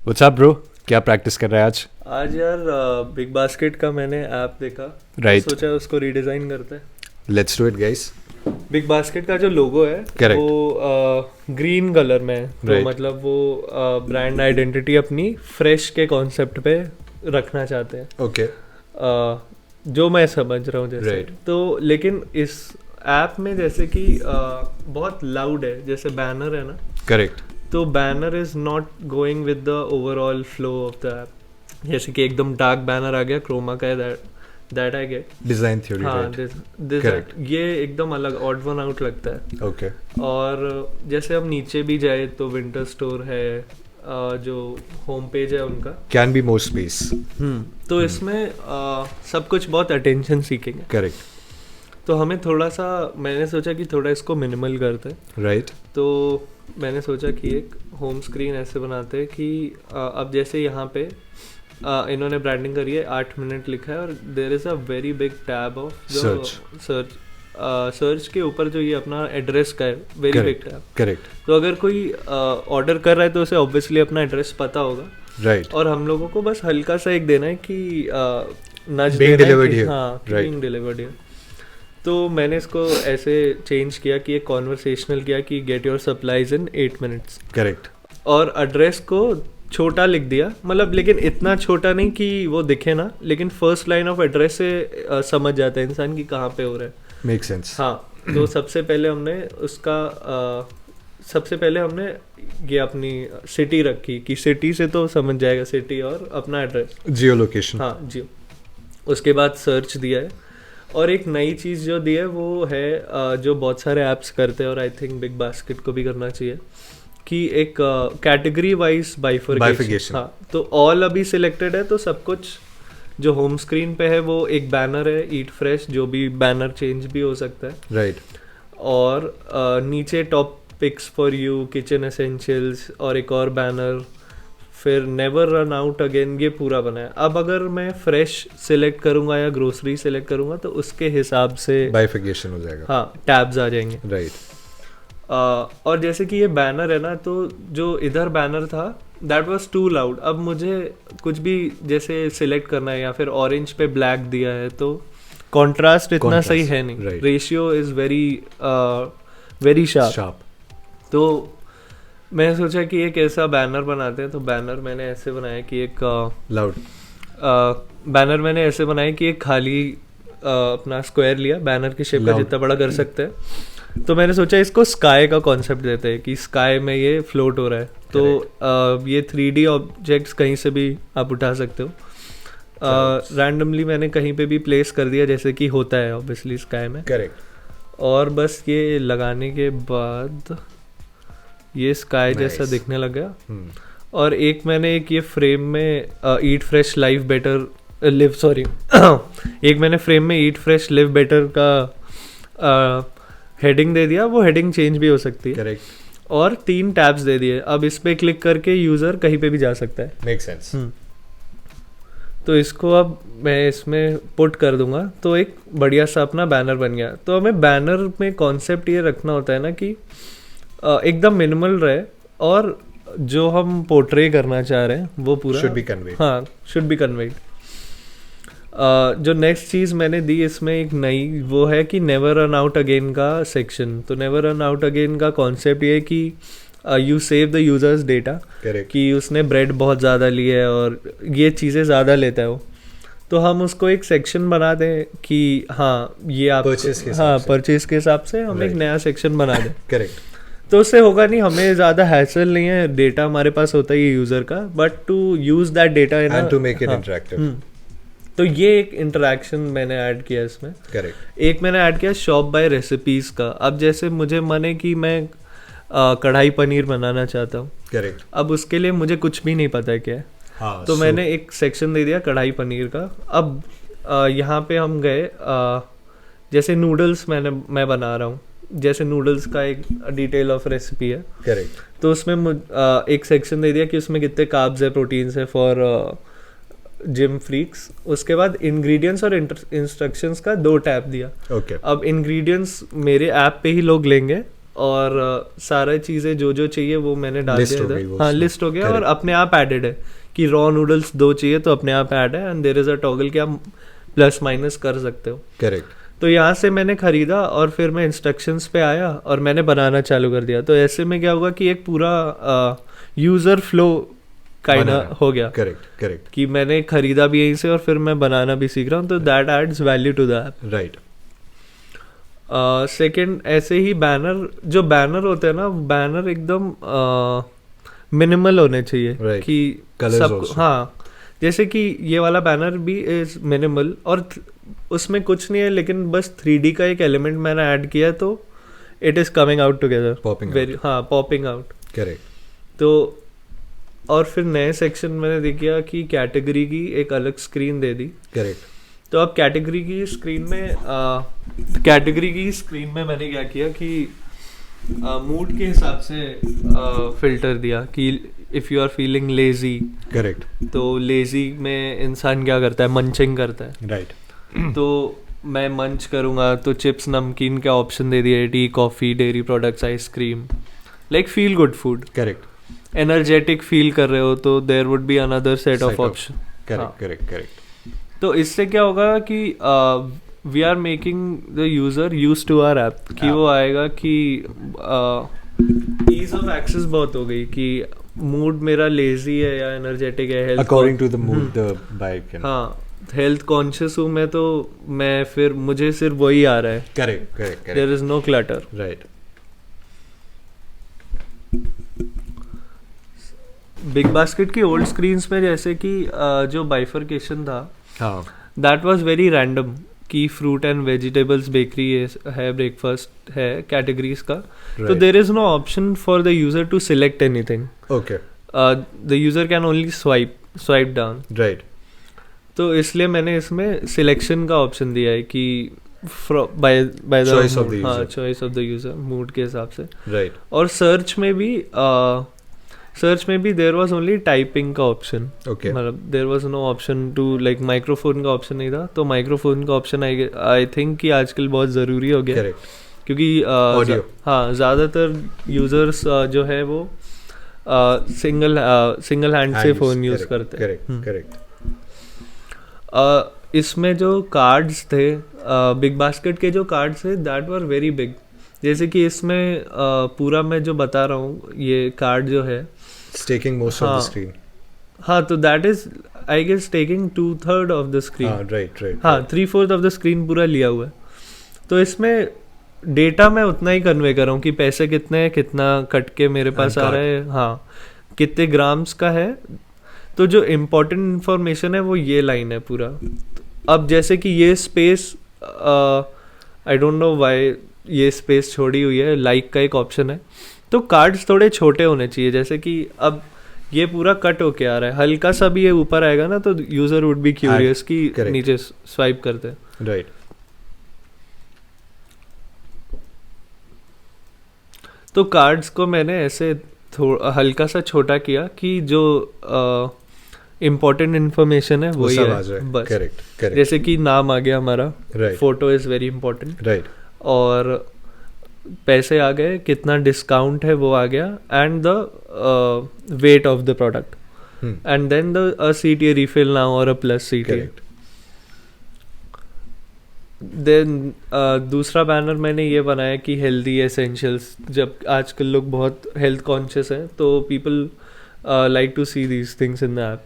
What's up bro, क्या practice कर रहा है आज? आज यार बिग बास्केट का मैंने ऐप देखा। Right. सोचा उसको रीडिज़ाइन करते हैं। Let's do it guys. Big basket का जो लोगो है Correct. वो ग्रीन कलर में है, तो Right. मतलब वो ब्रांड आइडेंटिटी अपनी फ्रेश के कॉन्सेप्ट पे रखना चाहते हैं। ओके। जो मैं समझ रहा हूँ जैसे Right. तो लेकिन इस ऐप में जैसे कि बहुत लाउड है, जैसे बैनर है ना, करेक्ट। तो banner is not going with the overall flow of the app. जैसे कि एकदम डार्क बैनर आ गया, क्रोमा का है, that I get. Design theory, हाँ, राइट? This Correct. ये एकदम अलग ऑड वन आउट लगता है। ओके। और जैसे हम नीचे भी जाए तो विंटर स्टोर है, जो होम पेज है उनका, कैन बी मोर स्पेस। तो इसमें सब कुछ बहुत अटेंशन सीकिंग है। करेक्ट। तो हमें थोड़ा सा, मैंने सोचा कि थोड़ा इसको मिनिमल करते हैं। राइट। तो मैंने सोचा कि एक होम स्क्रीन ऐसे बनाते हैं कि अब जैसे यहाँ पे इन्होंने ब्रांडिंग करी है, 8 मिनट लिखा है, और there is a very big tab of search के ऊपर जो ये अपना एड्रेस का है, वेरी बिग टैब। करेक्ट। तो अगर कोई ऑर्डर कर रहा है तो उसे ऑब्वियसली अपना एड्रेस पता होगा, राइट। और हम लोगों को बस हल्का सा एक देना है कि नज Being देना है delivered कि here. हाँ, Right. being delivered here। तो मैंने इसको ऐसे चेंज किया कि एक कॉन्वर्सेशनल किया कि get your supplies in 8 minutes, correct. और एड्रेस को छोटा लिख दिया, मतलब लेकिन इतना छोटा नहीं कि वो दिखे ना, लेकिन फर्स्ट लाइन ऑफ एड्रेस से समझ जाता है इंसान कि कहाँ पे हो रहा है। Make sense. हाँ, तो सबसे पहले हमने उसका सबसे पहले हमने ये अपनी सिटी रखी कि सिटी से तो समझ जाएगा, सिटी और अपना एड्रेस, जियो लोकेशन। हाँ जियो। उसके बाद सर्च दिया है, और एक नई चीज़ जो दी है वो है जो बहुत सारे ऐप्स करते हैं, और आई थिंक बिग बास्केट को भी करना चाहिए, कि एक कैटेगरी वाइज बाइफर्केशन। हाँ, तो ऑल अभी सिलेक्टेड है, तो सब कुछ जो होम स्क्रीन पे है वो एक बैनर है, ईट फ्रेश, जो भी बैनर चेंज भी हो सकता है। राइट। और नीचे top picks for you, kitchen essentials, और एक और बैनर, फिर नेवर रन आउट अगेन, ये पूरा बना है। अब अगर मैं फ्रेश सिलेक्ट करूंगा या ग्रोसरी सिलेक्ट करूंगा तो उसके हिसाब से बाइफिकेशन हो जाएगा। हाँ, टैब्स आ जाएंगे। राइट। और जैसे कि ये बैनर है ना, तो जो इधर बैनर था दैट वाज टू लाउड। अब मुझे कुछ भी जैसे सिलेक्ट करना है, या फिर ऑरेंज पे ब्लैक दिया है, तो कॉन्ट्रास्ट इतना सही है नहीं, right. Ratio is very sharp. तो मैंने सोचा कि एक ऐसा बैनर बनाते हैं, तो बैनर मैंने ऐसे बनाया कि एक लाउड बैनर मैंने ऐसे बनाया कि एक खाली अपना स्क्वायर लिया, बैनर की शेप का जितना बड़ा कर सकते हैं। तो मैंने सोचा इसको स्काई का कॉन्सेप्ट देते हैं कि स्काई में ये फ्लोट हो रहा है, तो ये 3D ऑब्जेक्ट्स कहीं से भी आप उठा सकते हो। रैंडमली मैंने कहीं पे भी प्लेस कर दिया, जैसे कि होता है ऑब्वियसली स्काई में। करेक्ट। और बस ये लगाने के बाद ये स्काई जैसा दिखने लग गया। और एक मैंने एक ये फ्रेम में ईट fresh live better live sorry एक मैंने फ्रेम में ईट फ्रेश लिव बेटर का हेडिंग दे दिया। वो हेडिंग चेंज भी हो सकती है। करेक्ट। और 3 टैब्स दे दिए। अब इस पे क्लिक करके यूज़र कहीं पे भी जा सकता है। Make sense. तो इसको अब मैं इसमें पुट कर दूंगा, तो एक बढ़िया सा अपना बैनर बन गया। तो हमें बैनर में कॉन्सेप्ट ये रखना होता है ना कि एकदम मिनिमल रहे, और जो हम पोर्ट्रे करना चाह रहे हैं वो पूरा शुड बी कन्वेड। हाँ, शुड बी कन्वेड। जो नेक्स्ट चीज़ मैंने दी इसमें एक नई, वो है कि नेवर रन आउट अगेन का सेक्शन। तो नेवर रन आउट अगेन का कॉन्सेप्ट ये है कि you save the users data, कि उसने ब्रेड बहुत ज़्यादा ली है और ये चीज़ें ज़्यादा लेता है वो, तो हम उसको एक सेक्शन बना दें कि हाँ ये आप परचेज के हिसाब से हम एक नया सेक्शन बना दें। करेक्ट। तो उससे होगा नहीं, हमें ज़्यादा हैसल नहीं है, डेटा हमारे पास होता ही है यूज़र का, but to use that data and to make it interactive. तो ये एक इंटरेक्शन मैंने ऐड किया इसमें। करेक्ट। एक मैंने ऐड किया शॉप बाय रेसिपीज़ का। अब जैसे मुझे मन है कि मैं कढ़ाई पनीर बनाना चाहता हूँ। करेक्ट। अब उसके लिए मुझे कुछ भी नहीं पता है क्या है। हाँ, तो मैंने एक सेक्शन दे दिया कढ़ाई पनीर का। अब यहाँ पे हम गए, जैसे नूडल्स मैं बना रहा हूँ, जैसे नूडल्स का एक डिटेल ऑफ रेसिपी है। करेक्ट। तो उसमें एक सेक्शन दे दिया कि उसमें कितने कार्ब्स है, प्रोटीन्स है फॉर जिम फ्रीक्स। उसके बाद इंग्रेडिएंट्स और इंस्ट्रक्शंस का 2 टैब दिया। ओके। अब इंग्रेडिएंट्स मेरे ऐप पे ही लोग लेंगे, और सारा चीज़ें जो जो चाहिए वो मैंने डाल List दिया हो गई इधर। वो हाँ उसमें। लिस्ट हो गया और Correct. अपने आप एडेड है कि रॉ नूडल्स 2 चाहिए तो अपने आप ऐड है, and there is a toggle कि आप प्लस माइनस कर सकते हो। करेक्ट। तो यहाँ से मैंने खरीदा और फिर मैं इंस्ट्रक्शंस पे आया और मैंने बनाना चालू कर दिया। तो ऐसे में क्या होगा कि एक पूरा यूज़र फ्लो काइंड बनाना। हो गया करेक्ट करेक्ट कि मैंने खरीदा भी यहीं से और फिर मैं बनाना भी सीख रहा हूँ, तो that adds value to the app. Right. Second ऐसे ही बैनर, जो बैनर होते हैं ना, बैनर एकदम मिनिमल होने चाहिए Right. कि Colours सब also. हाँ, जैसे कि ये वाला बैनर भी इज मिनिमल और उसमें कुछ नहीं है, लेकिन बस 3D का एक एलिमेंट मैंने ऐड किया तो it is coming out together, Popping out. हाँ पॉपिंग आउट। करेक्ट। तो और फिर नए सेक्शन मैंने देखा कि कैटेगरी की एक अलग स्क्रीन दे दी। करेक्ट। तो अब कैटेगरी की स्क्रीन में मैंने क्या किया कि मूड के हिसाब से फिल्टर दिया कि if you are feeling lazy, correct. तो लेजी में इंसान क्या करता है, मंचिंग करता है। राइट। तो मैं मंच करूँगा तो चिप्स नमकीन का ऑप्शन दे दिया, tea coffee dairy products ice cream, like feel good food. Correct. Energetic feel कर रहे हो तो there would be another set of option. Correct correct correct. तो इससे क्या होगा कि we are making the user use to our app, कि वो आएगा कि ईज ऑफ एक्सेस बहुत हो गई कि मूड मेरा लेजी है या एनर्जेटिक है, health according to the mood the bike can. हाँ हेल्थ कॉन्शियस हूँ मैं, तो मैं फिर मुझे सिर्फ वही आ रहा है, correct correct there is no clutter. Right. Big Basket की ओल्ड स्क्रीन्स में जैसे कि जो बाइफरकेशन था हाँ। दैट वाज वेरी रैंडम कि फ्रूट एंड वेजिटेबल्स बेकरी है, ब्रेकफास्ट है कैटेगरीज का। तो there is no option for the user to select anything, okay. The user can only swipe down. Right. तो इसलिए मैंने इसमें सिलेक्शन का ऑप्शन दिया है कि by the Choice of the user. हाँ choice of the user mood के हिसाब से। राइट। और सर्च में भी देयर वाज ओनली टाइपिंग का ऑप्शन, ओके। मतलब there was no option to like microphone का ऑप्शन नहीं था। तो माइक्रोफोन का ऑप्शन आई थिंक कि आजकल बहुत ज़रूरी हो गया, करेक्ट। क्योंकि Audio. हाँ ज़्यादातर यूजर्स जो है वो सिंगल हैंड से फ़ोन यूज़ करते हैं। Correct correct. इसमें जो कार्ड्स थे, बिग बास्केट के जो कार्ड्स थे दैट वर वेरी बिग। जैसे कि इसमें पूरा मैं जो बता रहा हूँ, ये कार्ड जो है Taking most of हाँ, the screen. हाँ तो that is I guess taking 2/3 of the screen. हाँ राइट राइट। हाँ 3/4 ऑफ द स्क्रीन पूरा लिया हुआ है। तो इसमें डेटा मैं उतना ही कन्वे कर रहा हूँ कि पैसे कितने हैं, कितना कट के मेरे पास आ रहा है, हाँ कितने ग्राम्स का है। तो जो इम्पोर्टेंट इन्फॉर्मेशन है वो ये लाइन है पूरा। अब जैसे कि ये space I don't know why ये स्पेस छोड़ी हुई है, लाइक का एक ऑप्शन है। तो कार्ड्स थोड़े छोटे होने चाहिए, जैसे कि अब ये पूरा कट होके आ रहा है, हल्का सा भी ये ऊपर आएगा ना तो यूजर वुड बी क्यूरियस कि नीचे स्वाइप करते हैं। राइट। तो कार्ड्स को मैंने ऐसे हल्का सा छोटा किया कि जो इम्पोर्टेंट इन्फॉर्मेशन है वही है बस। Correct correct. जैसे कि नाम आ गया हमारा, right. Photo is very important, right. और पैसे आ गए, कितना डिस्काउंट है वो आ गया, and the weight of the product, and then the CTA refill now और a plus CTA। Correct. Then दूसरा बैनर मैंने ये बनाया कि हेल्दी एसेंशियल्स, जब आजकल लोग बहुत हेल्थ कॉन्शियस हैं तो people like to see these things in the app.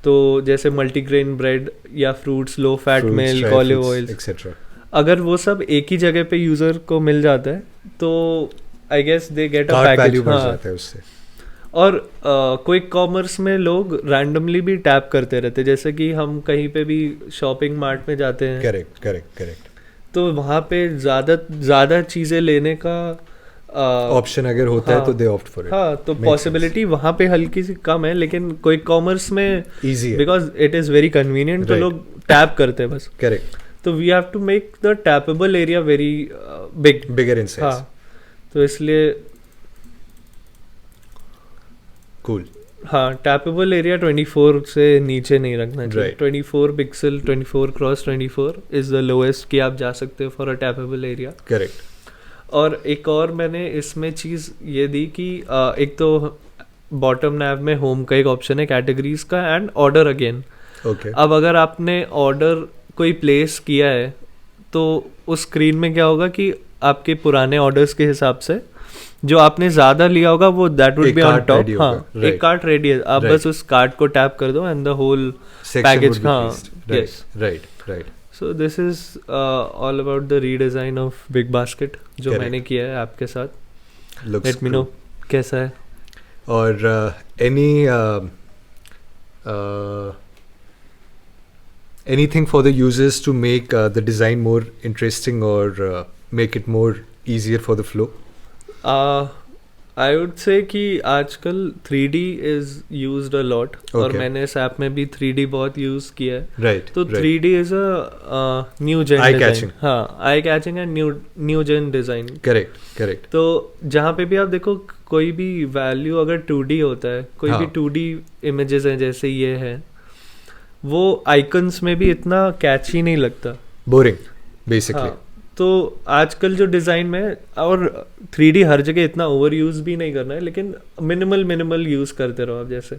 तो जैसे मल्टीग्रेन ब्रेड या fruits, low fat milk, olive oil etcetera, अगर वो सब एक ही जगह पे यूजर को मिल जाता है तो I guess they get a package. हाँ उससे। और क्विक कॉमर्स में लोग रैंडमली भी टैप करते रहते, जैसे कि हम कहीं पे भी शॉपिंग मार्ट में जाते हैं। Correct correct correct. तो वहाँ पे ज़्यादा चीज़ें लेने का ऑप्शन अगर होता है तो दे ऑप्ट फॉर इट। हाँ तो पॉसिबिलिटी वहाँ पे हल्की सी कम है, लेकिन क्विक कॉमर्स में इजी है because it is very convenient. तो लोग टैप करते हैं बस। करेक्ट। तो we have to make the tappable area very bigger in size. हाँ तो इसलिए कूल। हाँ टैपेबल एरिया 24 से नीचे नहीं रखना चाहिए। Right. 24 pixel, 24 cross 24 is the lowest कि आप जा सकते हो फॉर अ टैपेबल एरिया। करेक्ट। और एक और मैंने इसमें चीज़ ये दी कि एक तो बॉटम नैव में होम का एक ऑप्शन है कैटेगरीज का एंड ऑर्डर अगेन. Okay. अब अगर आपने ऑर्डर कोई प्लेस किया है तो उस स्क्रीन में क्या होगा कि आपके पुराने ऑर्डर्स के हिसाब से जो आपने ज़्यादा लिया होगा वो that would be on top. हाँ, एक कार्ट रेडी है, आप बस उस कार्ट को टैप कर दो एंड द होल पैकेज. हाँ, yes, right. So this is all about the redesign of big basket जो मैंने किया है आपके साथ. लेट मी नो कैसा है. और anything for the users to make the design more interesting or make it more easier for the flow? I would say कि आजकल 3D is used a lot. और मैंने इस ऐप में भी 3D बहुत यूज किया है. राइट. तो 3D is a new gen design. हाँ, eye catching and new gen design. Correct. तो जहाँ पे भी आप देखो कोई भी वैल्यू अगर 2D होता है, कोई भी 2D इमेजेस हैं जैसे ये है, वो आइकन्स में भी इतना कैची नहीं लगता. Boring basically. तो आजकल जो डिज़ाइन में, और 3D हर जगह इतना ओवर यूज़ भी नहीं करना है, लेकिन मिनिमल यूज़ करते रहो आप. जैसे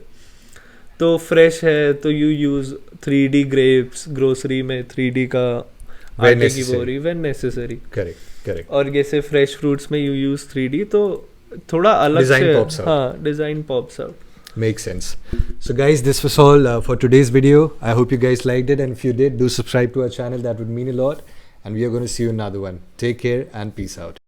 तो फ्रेश है तो you use 3D grapes, grocery में 3D का आटे की बोरी व्हेन नेसेसरी. करेक्ट. और जैसे फ्रेश फ्रूट्स में यू यूज़ 3D, तो थोड़ा अलग से हाँ design pops out. Makes sense. So guys, this was all for today's video. I hope you guys liked it, and if you did, do subscribe to our channel. That would mean a lot. And we are going to see you in another one. Take care and peace out.